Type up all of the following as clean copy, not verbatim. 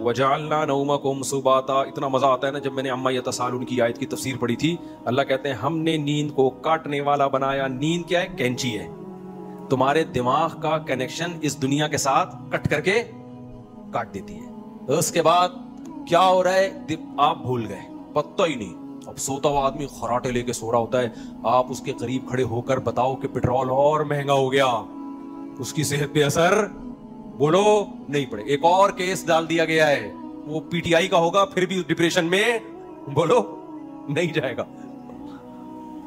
वजअलना नौमकुम सुबाता। इतना मजा आता है ना जब मैंने अम्मा यतसालून की आयत की तफसीर पढ़ी थी। अल्लाह कहते हैं हमने नींद को काटने वाला बनाया। नींद क्या है? कैंची है। तुम्हारे दिमाग का कनेक्शन इस दुनिया के साथ कट करके काट देती है। उसके बाद क्या हो रहा है आप भूल गए, पता ही नहीं। अब सोता हुआ आदमी खराटे लेके सो रहा होता है, आप उसके करीब खड़े होकर बताओ कि पेट्रोल और महंगा हो गया, उसकी सेहत पे असर बोलो नहीं पड़े। एक और केस डाल दिया गया है, वो पीटीआई का होगा, फिर भी डिप्रेशन में बोलो नहीं जाएगा।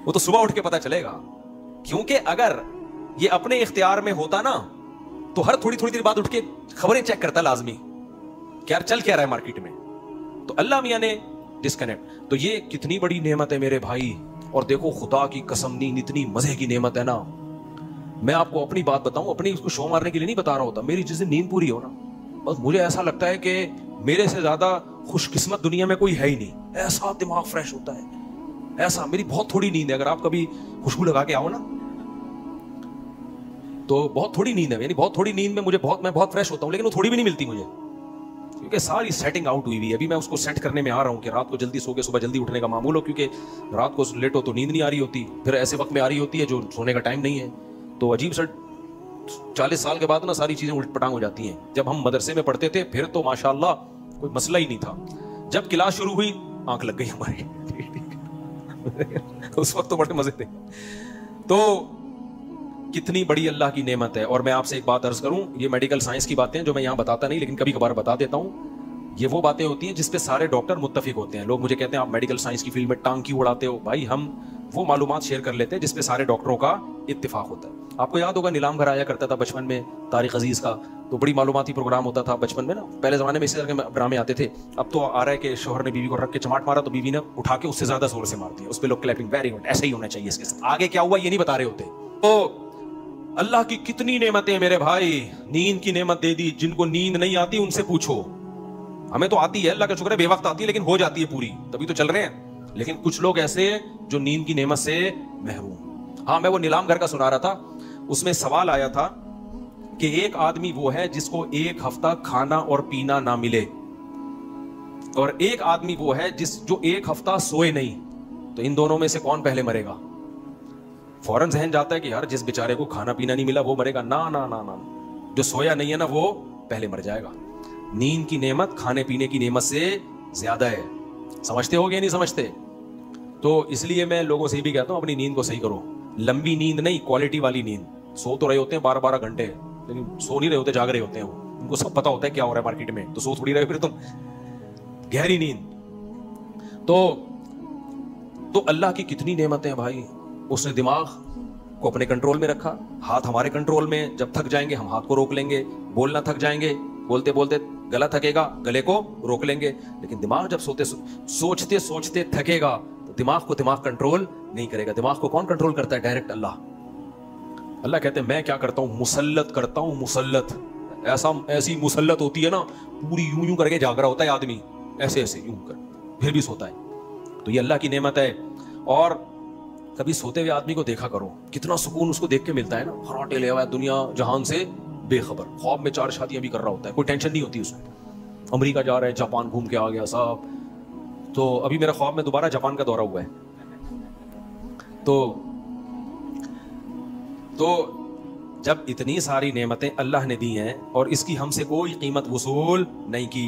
वो तो सुबह उठ के पता चलेगा। क्योंकि अगर ये अपने इख्तियार में होता ना तो हर थोड़ी थोड़ी देर बाद उठ के खबरें चेक करता लाजमी, क्या चल क्या रहा है मार्केट में। तो अल्लाह मियां ने डिस्कनेक्ट। तो ये कितनी बड़ी नेमत है मेरे भाई। और देखो खुदा की कसम, नींद इतनी मजे की नेमत है ना। मैं आपको अपनी बात बताऊं, अपनी उसको शो मारने के लिए नहीं बता रहा होता। मेरी जिस दिन नींद पूरी हो ना, बस मुझे ऐसा लगता है कि मेरे से ज्यादा खुशकिस्मत दुनिया में कोई है ही नहीं। ऐसा दिमाग फ्रेश होता है, ऐसा। मेरी बहुत थोड़ी नींद है, अगर आप कभी खुशबू लगा के आओ ना तो बहुत थोड़ी नींद है। यानी बहुत थोड़ी नींद में मैं बहुत फ्रेश होता हूं, लेकिन वो थोड़ी भी नहीं मिलती मुझे, क्योंकि सारी सेटिंग आउट हुई हुई है। अभी मैं उसको सेट करने में आ रहा हूं कि रात को जल्दी सो के सुबह जल्दी उठने का मामूल हो, क्योंकि रात को लेट हो तो नींद नहीं आ रही होती, फिर ऐसे वक्त में आ रही होती है जो सोने का टाइम नहीं है। तो अजीब सा 40 साल के बाद ना सारी चीजें उलट पटांग हो जाती हैं। जब हम मदरसे में पढ़ते थे फिर तो माशाअल्लाह कोई मसला ही नहीं था। जब क्लास शुरू हुई आंख लग गई हमारी उस वक्त तो बड़े मजे थे। तो कितनी बड़ी अल्लाह की नेमत है। और मैं आपसे एक बात अर्ज करूं, ये मेडिकल साइंस की बातें जो मैं यहां बताता नहीं लेकिन कभी कभार बता देता हूं। ये वो बातें होती हैं जिस पे सारे डॉक्टर मुत्तफिक होते हैं। लोग मुझे कहते हैं आप मेडिकल साइंस की फील्ड में टांग क्यों उड़ाते हो? भाई हम वो मालूमात शेयर कर लेते हैं जिस पे सारे डॉक्टरों का इत्तेफाक होता है। आपको याद होगा नीलाम घर आया करता था बचपन में तारिक अजीज का, तो बड़ी मालूमाती प्रोग्राम होता था बचपन में ना। पहले जमाने में इसी तरह के ड्रामे आते थे। अब तो आ रहा है कि शोहर ने बीवी को रख के चमाट मारा तो बीवी ने उठा के उससे ज्यादा जोर से मार दिया, उस पर लोग क्लैपिंग, वेरी गुड, ऐसा ही होना चाहिए इसके साथ। आगे क्या हुआ ये नहीं बता रहे होते। तो अल्लाह की कितनी नेमतें मेरे भाई। नींद की नेमत दे दी। जिनको नींद नहीं आती उनसे पूछो। हमें तो आती है, अल्लाह का शुक्र है, बेवक्त आती है, लेकिन हो जाती है पूरी, तभी तो चल रहे हैं। लेकिन कुछ लोग ऐसे जो नींद की नेमत से महरूम। हाँ, मैं वो नीलाम घर का सुना रहा था, उसमें सवाल आया था कि एक आदमी वो है जिसको एक हफ्ता खाना और पीना ना मिले, और एक आदमी वो है जो एक हफ्ता सोए नहीं। तो इन दोनों में से कौन पहले मरेगा? फौरन जहन जाता है कि यार जिस बेचारे को खाना पीना नहीं मिला वो मरेगा। ना ना ना ना, जो सोया नहीं है ना वो पहले मर जाएगा। नींद की नेमत खाने पीने की नेमत से ज्यादा है। समझते हो गए नहीं समझते? तो इसलिए मैं लोगों से भी कहता हूं अपनी नींद को सही करो। लंबी नींद नहीं, क्वालिटी वाली नींद। सो तो रहे होते हैं 12-12 घंटे, लेकिन सो नहीं रहे होते, जाग रहे होते हैं। उनको सब पता होता है क्या हो रहा है मार्केट में, तो सो थोड़ी रहे फिर तुम। गहरी नींद। तो अल्लाह की कितनी नेमतें हैं भाई। उसने दिमाग को अपने कंट्रोल में रखा, हाथ हमारे कंट्रोल में। जब थक जाएंगे हम हाथ को रोक लेंगे, बोलना थक जाएंगे, बोलते बोलते गला थकेगा, गले को रोक लेंगे। लेकिन दिमाग जब सोचते सोचते थकेगा तो दिमाग को दिमाग कंट्रोल नहीं करेगा। दिमाग को कौन कंट्रोल करता है? डायरेक्ट अल्लाह। अल्लाह कहते हैं मैं क्या करता हूं? मुसल्लत करता हूं। मुसल्लत ऐसी मुसल्लत होती है ना, पूरी यूं यूं करके जाग रहा होता है आदमी, ऐसे ऐसे यूं कर, फिर भी सोता है। तो ये अल्लाह की नेमत है। और कभी सोते हुए आदमी को देखा करो, कितना सुकून उसको देख के मिलता है ना। खराटे ले हुआ है, दुनिया जहान से बेखबर, ख्वाब में 4 शादियां भी कर रहा होता है, कोई टेंशन नहीं होती उसमें। अमेरिका जा रहा है, जापान घूम के आ गया साहब। तो अभी मेरा ख्वाब में दोबारा जापान का दौरा हुआ है। तो जब इतनी सारी नेमतें अल्लाह ने दी हैं और इसकी हमसे कोई कीमत वसूल नहीं की,